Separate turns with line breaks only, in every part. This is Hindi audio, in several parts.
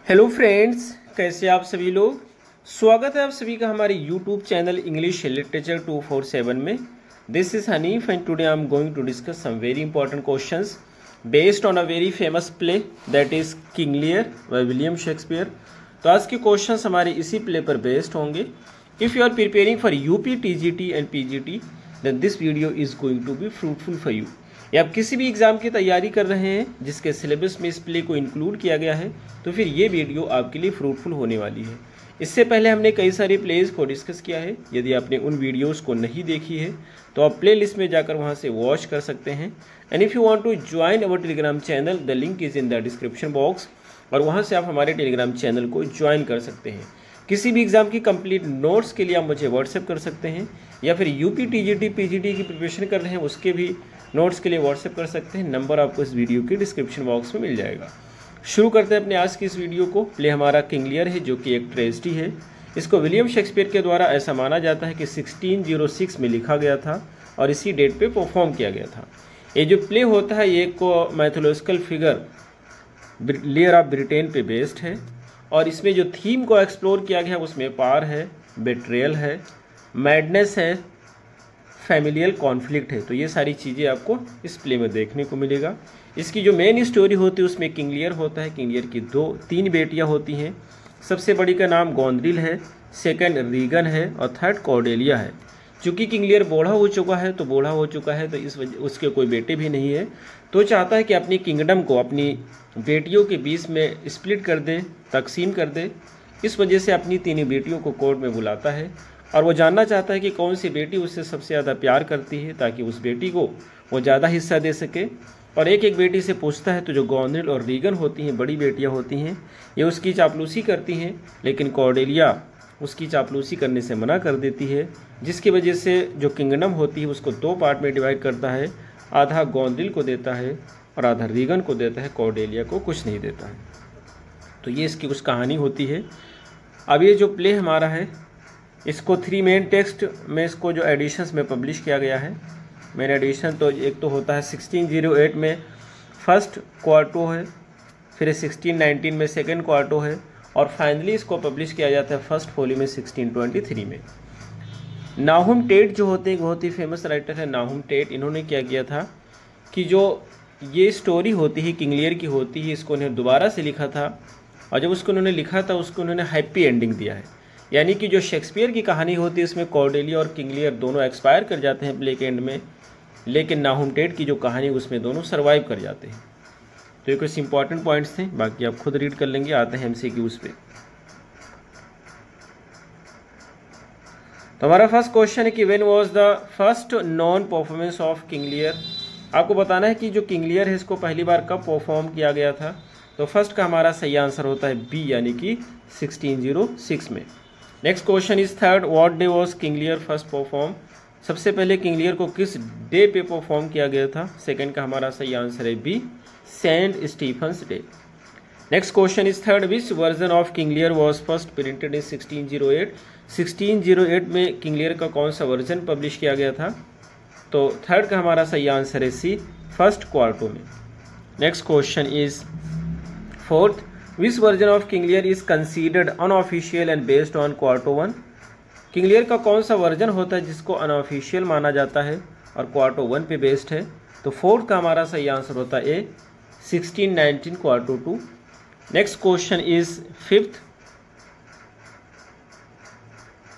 हेलो फ्रेंड्स, कैसे आप सभी लोग। स्वागत है आप सभी का हमारे यूट्यूब चैनल इंग्लिश लिटरेचर 247 में। This is Hanif and today I am going to discuss some very important questions based on a very famous play that is King Lear by William Shakespeare. तो आज के क्वेश्चंस हमारे इसी प्ले पर बेस्ड होंगे। If you are preparing for UP TGT and PGT then this video is going to be fruitful for you. या आप किसी भी एग्जाम की तैयारी कर रहे हैं जिसके सिलेबस में इस प्ले को इंक्लूड किया गया है तो फिर ये वीडियो आपके लिए फ्रूटफुल होने वाली है। इससे पहले हमने कई सारे प्लेज को डिस्कस किया है। यदि आपने उन वीडियोस को नहीं देखी है तो आप प्ले लिस्ट में जाकर वहां से वॉच कर सकते हैं। And if you want to join our Telegram channel the link is in the description box और वहाँ से आप हमारे टेलीग्राम चैनल को ज्वाइन कर सकते हैं। किसी भी एग्जाम की कंप्लीट नोट्स के लिए आप मुझे व्हाट्सएप कर सकते हैं या फिर यूपी टीजीटी पीजीटी की प्रिपरेशन कर रहे हैं उसके भी नोट्स के लिए व्हाट्सएप कर सकते हैं। नंबर आपको इस वीडियो के डिस्क्रिप्शन बॉक्स में मिल जाएगा। शुरू करते हैं अपने आज की इस वीडियो को। प्ले हमारा किंग लियर है जो कि एक ट्रेजेडी है। इसको विलियम शेक्सपियर के द्वारा ऐसा माना जाता है कि 1606 में लिखा गया था और इसी डेट पे परफॉर्म किया गया था। ये जो प्ले होता है ये एक मैथोलॉजिकल फिगर लियर ऑफ ब्रिटेन पे बेस्ड है और इसमें जो थीम को एक्सप्लोर किया गया है उसमें पार है, बेट्रेयल है, मैडनेस है, फैमिलियल कॉन्फ्लिक्ट है। तो ये सारी चीज़ें आपको इस प्ले में देखने को मिलेगा। इसकी जो मेन स्टोरी होती है उसमें किंग लियर होता है। किंग लियर की तीन बेटियां होती हैं। सबसे बड़ी का नाम गोंद्रिल है, सेकंड रीगन है और थर्ड कॉर्डेलिया है। चूँकि किंग लियर बूढ़ा हो चुका है तो इस वजह उसके कोई बेटे भी नहीं है, तो चाहता है कि अपनी किंगडम को अपनी बेटियों के बीच में स्प्लिट कर दे, तकसीम कर दे। इस वजह से अपनी तीनों बेटियों को कोर्ट में बुलाता है और वो जानना चाहता है कि कौन सी बेटी उससे सबसे ज़्यादा प्यार करती है ताकि उस बेटी को वो ज़्यादा हिस्सा दे सके। और एक एक बेटी से पूछता है तो जो गोंद्रिल और रीगन होती हैं, बड़ी बेटियां होती हैं, ये उसकी चापलूसी करती हैं, लेकिन कॉर्डेलिया उसकी चापलूसी करने से मना कर देती है, जिसकी वजह से जो किंगडम होती है उसको दो पार्ट में डिवाइड करता है। आधा गोंद्रिल को देता है और आधा रीगन को देता है, कॉर्डेलिया को कुछ नहीं देता है। तो ये इसकी कुछ कहानी होती है। अब ये जो प्ले हमारा है इसको 3 मेन टेक्स्ट में इसको जो एडिशंस में पब्लिश किया गया है। मेन एडिशन तो एक तो होता है 1608 में फर्स्ट क्वार्टो है, फिर 1619 में सेकंड क्वार्टो है और फाइनली इसको पब्लिश किया जाता है फर्स्ट फॉल्यूम में 1623 में। नाहुम टेट जो होते हैं बहुत ही फेमस राइटर है नाहुम टेट। इन्होंने क्या किया था कि जो ये स्टोरी होती है किंग लियर की होती है, इसको उन्हें दोबारा से लिखा था और जब उसको उन्होंने लिखा था उसको उन्होंने हैप्पी एंडिंग दिया है। यानी कि जो शेक्सपियर की कहानी होती है इसमें कॉर्डेलिया और किंग लियर दोनों एक्सपायर कर जाते हैं प्ले के एंड में, लेकिन नाहुम टेट की जो कहानी उसमें दोनों सर्वाइव कर जाते हैं। तो ये कुछ इंपॉर्टेंट पॉइंट्स थे, बाकी आप खुद रीड कर लेंगे। आते हैं एमसीक्यूज पे। तो हमारा फर्स्ट क्वेश्चन है कि when was the first non performance of King लियर। आपको बताना है कि जो किंग लियर है इसको पहली बार कब परफॉर्म किया गया था। तो फर्स्ट का हमारा सही आंसर होता है बी, यानी कि 1606 में। Next question is third, what day was King Lear first perform. सबसे पहले किंग लियर को किस डे पे परफॉर्म किया गया था। सेकंड का हमारा सही आंसर है B, Saint Stephen's Day. Next question is third, which version of King Lear was first printed in 1608। 1608 में किंग लियर का कौन सा वर्जन पब्लिश किया गया था। तो थर्ड का हमारा सही आंसर है सी, फर्स्ट क्वार्टो में। Next question is fourth, which version of King लियर is considered unofficial and based on quarto 1। King Lear का कौन सा वर्जन होता है जिसको अनऑफिशियल माना जाता है और क्वार्टो 1 पे बेस्ड है। तो फोर्थ का हमारा सही आंसर होता है A, 1619 quarto 2। Next question is fifth,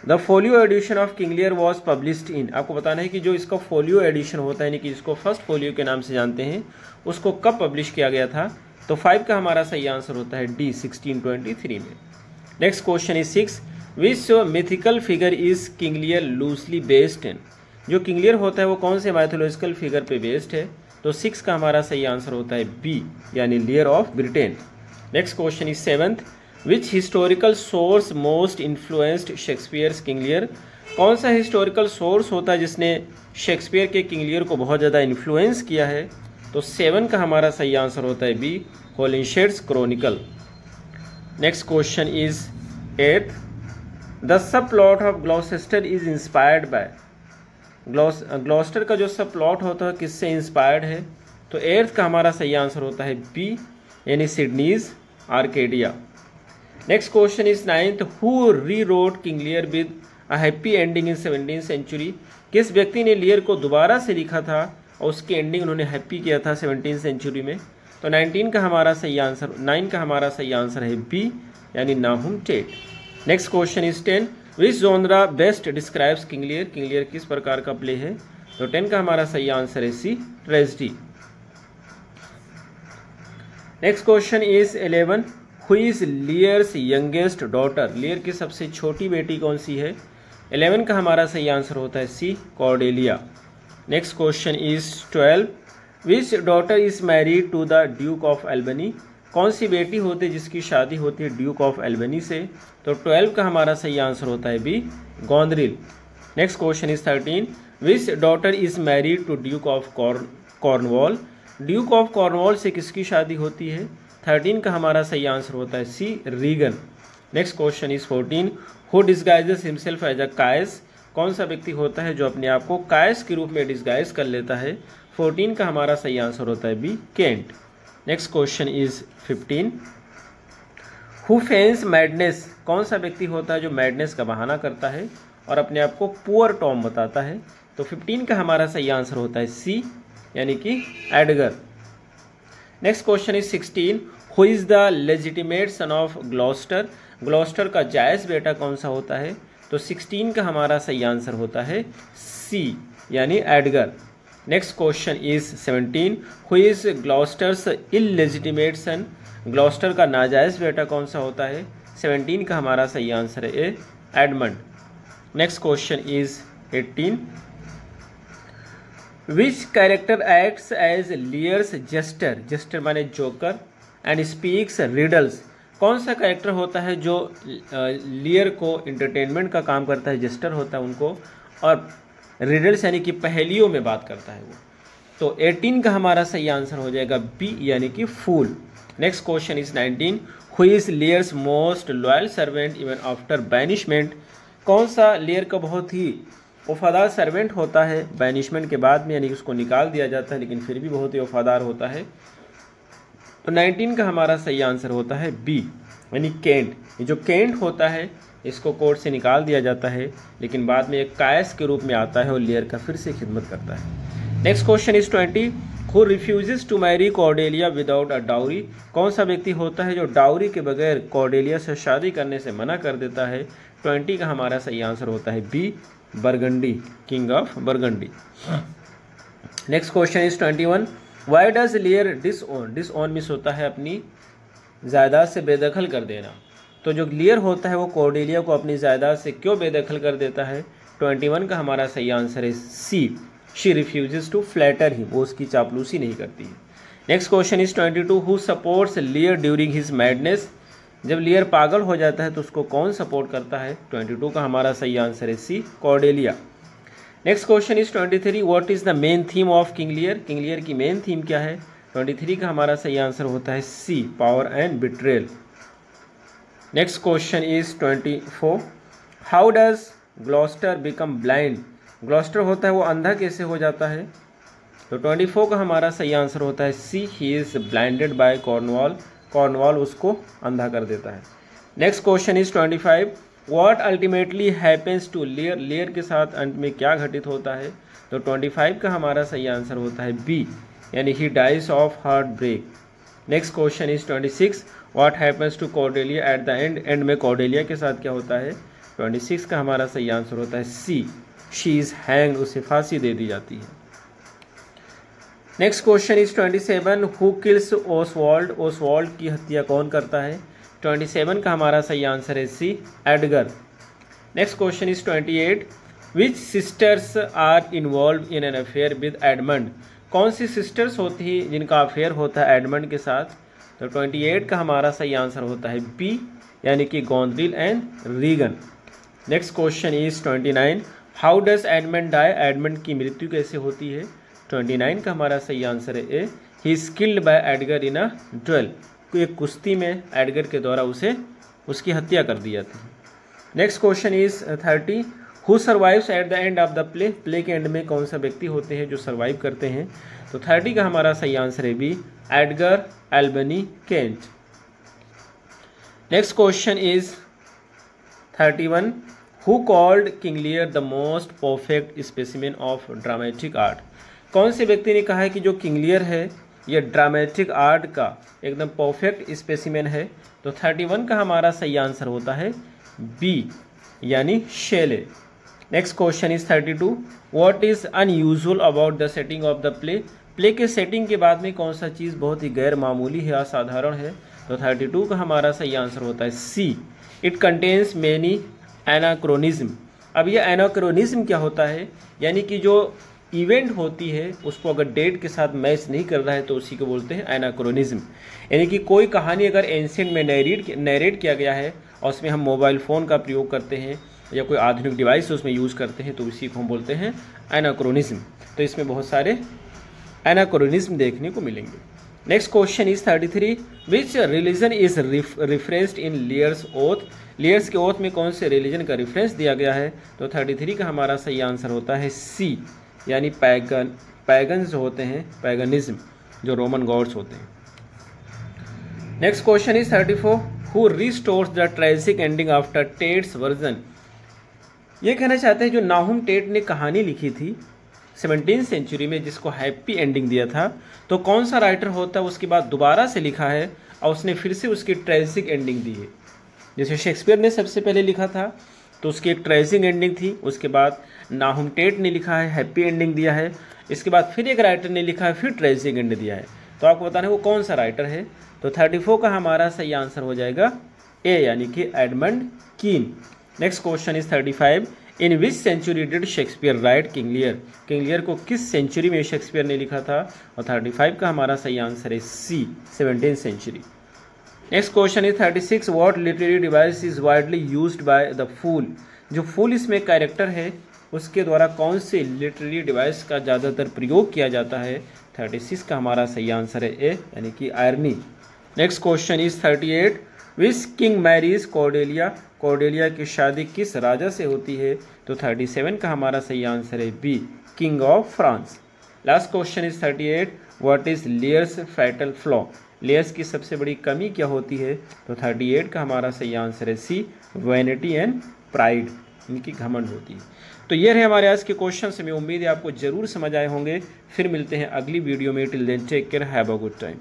the folio edition of King Lear was published in. आपको बताना है कि जो इसका फोलियो एडिशन होता है यानी कि जिसको फर्स्ट फोलियो के नाम से जानते हैं उसको कब पब्लिश किया गया था। तो 5 का हमारा सही आंसर होता है डी, 1623 में। Next question is 6, which mythical figure is King लियर loosely based in. जो किंग लियर होता है वो कौन से माइथोलॉजिकल फिगर पे बेस्ड है। तो 6 का हमारा सही आंसर होता है बी, यानी लियर of Britain. Next question is 7th, which historical source most influenced Shakespeare's King Lear. कौन सा हिस्टोरिकल सोर्स होता है जिसने शेक्सपियर के किंग लियर को बहुत ज़्यादा इन्फ्लुएंस किया है। तो 7 का हमारा सही आंसर होता है B, Holinshed's chronicle. Next question is 8th, the subplot of Gloucester is inspired by. Gloucester का जो सब प्लॉट होता है किससे इंस्पायर्ड है। तो 8th का हमारा सही आंसर होता है बी, यानी Sidney's Arcadia. Next question is 9th, who rewrote King Lear with a happy ending in 17th century. किस व्यक्ति ने लियर को दोबारा से लिखा था और उसकी एंडिंग उन्होंने हैप्पी किया था 17th सेंचुरी में। तो 19 का हमारा सही आंसर 9 का हमारा सही आंसर है बी, यानी Nahum Tate. Next question is 10, which genre best describes King Lear. King Lear किस प्रकार का प्ले है। तो 10 का हमारा सही आंसर है C, tragedy. Next question is 11, who is Lear's youngest daughter. Lear की सबसे छोटी बेटी कौन सी है। 11 का हमारा सही आंसर होता है C, Cordelia. Next question is 12, which daughter is married to the Duke of Albany. कौन सी बेटी होती है जिसकी शादी होती है ड्यूक ऑफ एल्बनी से। तो 12 का हमारा सही आंसर होता है B, Goneril. Next question is 13, which daughter is married to Duke of Cornwall. Duke of Cornwall से किसकी शादी होती है। 13 का हमारा सही आंसर होता है C, Regan. Next question is 14, who disguises himself as a Caius. कौन सा व्यक्ति होता है जो अपने आप को कायस के रूप में डिस्गाइज कर लेता है। 14 का हमारा सही आंसर होता है B, Kent. Next question is 15, who feigns madness. कौन सा व्यक्ति होता है जो मैडनेस का बहाना करता है और अपने आप को पुअर टॉम बताता है। तो 15 का हमारा सही आंसर होता है सी, यानी कि Edgar. Next question is 16, who is the legitimate son of Gloster. Gloster का जायज बेटा कौन सा होता है। तो 16 का हमारा सही आंसर होता है सी, यानी Edgar. Next question is 17, who is Gloucester's illegitimate son. Gloucester का नाजायज बेटा कौन सा होता है। 17 का हमारा सही आंसर है A, Edmund. Next question is 18, which character acts as Lear's jester. Jester माने जोकर, एंड स्पीक्स रिडल्स। कौन सा कैरेक्टर होता है जो लियर को इंटरटेनमेंट का काम करता है, जेस्टर होता है उनको, और रिडल्स यानी कि पहेलियों में बात करता है वो। तो 18 का हमारा सही आंसर हो जाएगा बी, यानी कि fool. Next question is 19, who is Lear's most loyal servant even after banishment. कौन सा लियर का बहुत ही वफादार सर्वेंट होता है बैनिशमेंट के बाद में, यानी कि उसको निकाल दिया जाता है लेकिन फिर भी बहुत ही वफादार होता है। तो 19 का हमारा सही आंसर होता है बी, यानी केंट। ये जो केंट होता है इसको कोर्ट से निकाल दिया जाता है लेकिन बाद में एक कायस के रूप में आता है और लियर का फिर से खिदमत करता है। Next question is 20, who refuses to marry Cordelia without a dowry. कौन सा व्यक्ति होता है जो डाउरी के बगैर कॉर्डेलिया से शादी करने से मना कर देता है। 20 का हमारा सही आंसर होता है B, Burgundy, King of Burgundy. Next question is 21, why does Lear disown. Disown miss होता है अपनी जायदाद से बेदखल कर देना। तो जो लियर होता है वो कॉर्डेलिया को अपनी जायदाद से क्यों बेदखल कर देता है। 21 का हमारा सही आंसर है C, she refuses to flatter him. वो उसकी चापलूसी नहीं करती है। Next question is 22, who supports Lear during his madness. जब लियर पागल हो जाता है तो उसको कौन सपोर्ट करता है। 22 का हमारा सही आंसर है C, Cordelia. Next question is 23, what is the main theme of King Lear. King Lear की मेन थीम क्या है। 23 का हमारा सही आंसर होता है C, power and betrayal. Next question is 24, how does Gloucester become blind. Gloucester होता है वो अंधा कैसे हो जाता है। तो 24 का हमारा सही आंसर होता है C, he is blinded by Cornwall. Cornwall उसको अंधा कर देता है। Next question is 25, what ultimately happens to Lear. Lear के साथ अंत में क्या घटित होता है। तो 25 का हमारा सही आंसर होता है बी, यानी he dies of heartbreak. Next question is 26, what happens to Cordelia at the end. End में कॉर्डेलिया के साथ क्या होता है। 26 का हमारा सही आंसर होता है सी, शी इज हैंग्ड। उसे फांसी दे दी जाती है। Next question is 27, who kills Oswald. Oswald की हत्या कौन करता है। 27 का हमारा सही आंसर है C, Edgar. Next question is 28, which sisters are involve in an affair with Edmund. कौन सी सिस्टर्स होती है जिनका अफेयर होता है एडमंड के साथ। तो 28 का हमारा सही आंसर होता है बी, यानी कि Goneril and Regan. Next question is 29, how does Edmund die. Edmund की मृत्यु कैसे होती है। 29 का हमारा सही आंसर है A, he is killed by Edgar in a duel. एक कुश्ती में एडगर के द्वारा उसकी हत्या कर दी जाती है। Next question is 30, who survives eight the end of the play. Play के एंड में कौन सा व्यक्ति होते हैं जो सर्वाइव करते हैं। तो 30 का हमारा सही आंसर है B, Edgar Albany Kent. Next question is 31. Who called King Lear the most perfect specimen of dramatic art? कौन से व्यक्ति ने कहा है कि जो किंग लियर है ये ड्रामेटिक आर्ट का एकदम परफेक्ट स्पेसिमेन है? तो 31 का हमारा सही आंसर होता है बी यानी Shelley. Next question is 32. What is unusual about the setting of the play? Play के सेटिंग के बाद में कौन सा चीज़ बहुत ही गैर मामूली है, असाधारण है? तो 32 का हमारा सही आंसर होता है सी, इट कंटेन्स मैनी एनाक्रोनिज्म। अब ये एनाक्रोनिज्म क्या होता है? यानी कि जो इवेंट होती है उसको अगर डेट के साथ मैच नहीं कर रहा है तो उसी को बोलते हैं एनाक्रोनिज्म। यानी कि कोई कहानी अगर एंशिएंट में नरेट किया गया है और उसमें हम मोबाइल फ़ोन का प्रयोग करते हैं या कोई आधुनिक डिवाइस उसमें यूज़ करते हैं तो इसी को हम बोलते हैं एनाक्रोनिज्म। तो इसमें बहुत सारे एनाक्रोनिज्म देखने को मिलेंगे। Next question is 33. Which religion is referenced in Lear's oath? Lear's के ओथ में कौन से रिलीजन का रेफरेंस दिया गया है? तो 33 का हमारा सही आंसर होता है सी यानी पैगन जो होते हैं, पैगनिज्म, जो रोमन गॉड्स होते हैं। Next question is 34. Who restores the tragic ending after Tate's version? ये कहना चाहते हैं जो नाहुम टेट ने कहानी लिखी थी 17वीं सेंचुरी में जिसको हैप्पी एंडिंग दिया था, तो कौन सा राइटर होता है उसके बाद दोबारा से लिखा है और उसने फिर से उसकी ट्रेजिक एंडिंग दी है? जैसे शेक्सपियर ने सबसे पहले लिखा था तो उसकी एक ट्रेजिक एंडिंग थी, उसके बाद नाहुम टेट ने लिखा है हैप्पी एंडिंग दिया है, इसके बाद फिर एक राइटर ने लिखा है फिर ट्रेजिक एंड दिया है। तो आपको बताना है वो कौन सा राइटर है। तो 34 का हमारा सही आंसर हो जाएगा ए यानी कि Edmund Kean. Next question is 35. In which century did Shakespeare write King Lear? King Lear को किस सेंचुरी में शेक्सपियर ने लिखा था? और 35 का हमारा सही आंसर है सी, 17वीं century. Next question is 36. What literary device is widely used by the fool? जो फूल इसमें कैरेक्टर है उसके द्वारा कौन से लिटरेरी डिवाइस का ज़्यादातर प्रयोग किया जाता है? 36 का हमारा सही आंसर है ए यानी कि irony. Next question is 38. Which king marries Cordelia? Cordelia की शादी किस राजा से होती है? तो 37 का हमारा सही आंसर है B, King of France. Last question is 38. What is Lear's fatal flaw? Lear's की सबसे बड़ी कमी क्या होती है? तो 38 का हमारा सही आंसर है सी, वैनिटी एंड प्राइड, इनकी घमंड होती है। तो ये रहे हमारे आज के क्वेश्चन। हमें उम्मीद है आपको जरूर समझ आए होंगे। फिर मिलते हैं अगली वीडियो में। Till then take care, have a good time.